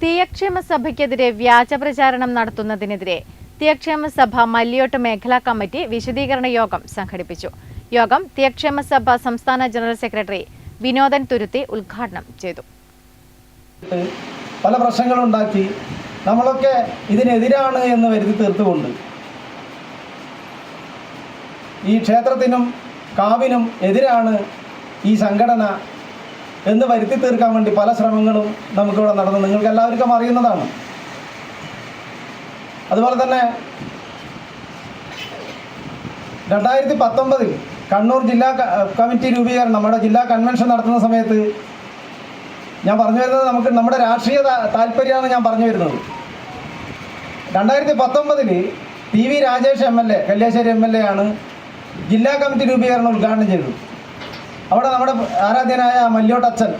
തീയക്ഷേമ സഭയ്ക്കെതിരെ വ്യാജപ്രചാരണം നടത്തുന്നതിനെതിരെ തീയക്ഷേമ സഭ മല്ലിയോട്ട് മേഖലാ കമ്മിറ്റി വിശദീകരണ യോഗം സംഘടിപ്പിച്ചു. യോഗം തീയക്ഷേമ സഭ സംസ്ഥാന ജനറൽ സെക്രട്ടറി വിനോദൻ തുരുത്തി ഉദ്ഘാടനം ചെയ്തു. പല പ്രശ്നങ്ങളുണ്ടാക്കി നമ്മളൊക്കെ ഇതിനെതിരാണ് എന്ന് വരുത്തി തീർത്തുകൊണ്ട് ഈ ക്ഷേത്രത്തിനും കാവിനും എതിരാണ് ഈ സംഘടന എന്ന് വരുത്തി തീർക്കാൻ വേണ്ടി പല ശ്രമങ്ങളും നമുക്കിവിടെ നടന്നു. നിങ്ങൾക്ക് എല്ലാവർക്കും അറിയുന്നതാണ്. അതുപോലെ തന്നെ 2019 കണ്ണൂർ ജില്ലാ കമ്മിറ്റി രൂപീകരണം, നമ്മുടെ ജില്ലാ കൺവെൻഷൻ നടത്തുന്ന സമയത്ത് ഞാൻ പറഞ്ഞു വരുന്നത് നമ്മുടെ രാഷ്ട്രീയ താല്പര്യമാണ് ഞാൻ പറഞ്ഞു വരുന്നത്. 2019 TV Rajesh MLA, Kalliasseri MLA ആണ് ജില്ലാ കമ്മിറ്റി രൂപീകരണം ഉദ്ഘാടനം ചെയ്തത്. അവിടെ നമ്മുടെ ആരാധ്യനായ മല്യോട്ടച്ഛൻ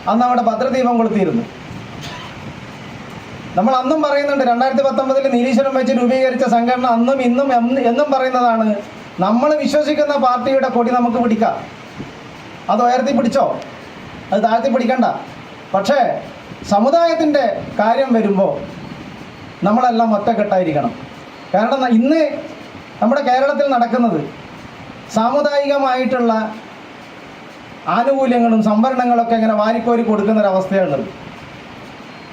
അന്ന് അവിടെ ഭദ്രദീപം കൊളുത്തിയിരുന്നു. നമ്മൾ അന്നും പറയുന്നുണ്ട്, 2019 നീലീശ്വരം വെച്ച് രൂപീകരിച്ച സംഘടന അന്നും ഇന്നും എന്നും പറയുന്നതാണ്, നമ്മൾ വിശ്വസിക്കുന്ന പാർട്ടിയുടെ കൊടി നമുക്ക് പിടിക്കാം. അത് ഉയർത്തി പിടിച്ചോ, അത് താഴ്ത്തി പിടിക്കണ്ട. പക്ഷേ സമുദായത്തിൻ്റെ കാര്യം വരുമ്പോൾ നമ്മളെല്ലാം ഒറ്റക്കെട്ടായിരിക്കണം. കാരണം ഇന്ന് നമ്മുടെ കേരളത്തിൽ നടക്കുന്നത് സാമുദായികമായിട്ടുള്ള ആനുകൂല്യങ്ങളും സംവരണങ്ങളൊക്കെ ഇങ്ങനെ വാരിക്കോരി കൊടുക്കുന്നൊരവസ്ഥയുള്ളത്.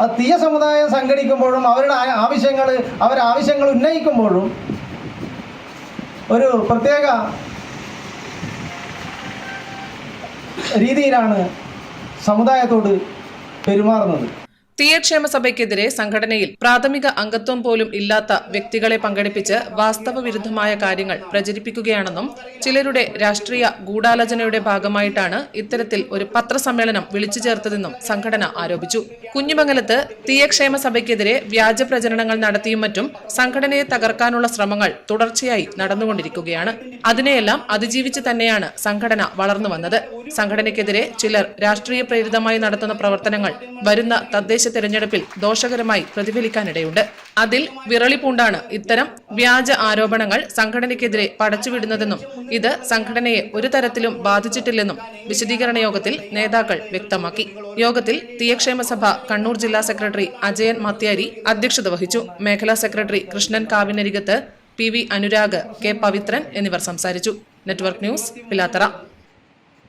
അത് തീയ സമുദായം സംഘടിക്കുമ്പോഴും അവരാവശ്യങ്ങൾ ഉന്നയിക്കുമ്പോഴും ഒരു പ്രത്യേക രീതിയിലാണ് സമുദായത്തോട് പെരുമാറുന്നത്. തീയക്ഷേമ സഭയ്ക്കെതിരെ സംഘടനയിൽ പ്രാഥമിക അംഗത്വം പോലും ഇല്ലാത്ത വ്യക്തികളെ പങ്കെടുപ്പിച്ച് വാസ്തവ വിരുദ്ധമായ കാര്യങ്ങൾ പ്രചരിപ്പിക്കുകയാണെന്നും ചിലരുടെ രാഷ്ട്രീയ ഗൂഢാലോചനയുടെ ഭാഗമായിട്ടാണ് ഇത്തരത്തിൽ ഒരു പത്രസമ്മേളനം വിളിച്ചു ചേർത്തതെന്നും സംഘടന ആരോപിച്ചു. കുഞ്ഞിമംഗലത്ത് തീയക്ഷേമ സഭയ്ക്കെതിരെ വ്യാജ പ്രചരണങ്ങൾ നടത്തിയും മറ്റും സംഘടനയെ തകർക്കാനുള്ള ശ്രമങ്ങൾ തുടർച്ചയായി നടന്നുകൊണ്ടിരിക്കുകയാണ്. അതിനെയെല്ലാം അതിജീവിച്ച് തന്നെയാണ് സംഘടന വളർന്നു വന്നത്. സംഘടനയ്ക്കെതിരെ ചിലർ രാഷ്ട്രീയ പ്രേരിതമായി നടത്തുന്ന പ്രവർത്തനങ്ങൾ വരുന്ന തദ്ദേശ തെരഞ്ഞെടുപ്പിൽ ദോഷകരമായി പ്രതിഫലിക്കാനിടയുണ്ട്. അതിൽ വിറളി പൂണ്ടാണ് ഇത്തരം വ്യാജ ആരോപണങ്ങൾ സംഘടനയ്ക്കെതിരെ പടച്ചുവിടുന്നതെന്നും ഇത് സംഘടനയെ ഒരു തരത്തിലും ബാധിച്ചിട്ടില്ലെന്നും വിശദീകരണ യോഗത്തിൽ നേതാക്കൾ വ്യക്തമാക്കി. യോഗത്തിൽ തീയക്ഷേമ സഭ കണ്ണൂർ ജില്ലാ സെക്രട്ടറി അജയൻ മത്യാരി അധ്യക്ഷത വഹിച്ചു. മേഖലാ secretary Krishnan Kavinarikath, PV Anurag, K Pavithran എന്നിവർ സംസാരിച്ചു. Network news, Pilathara.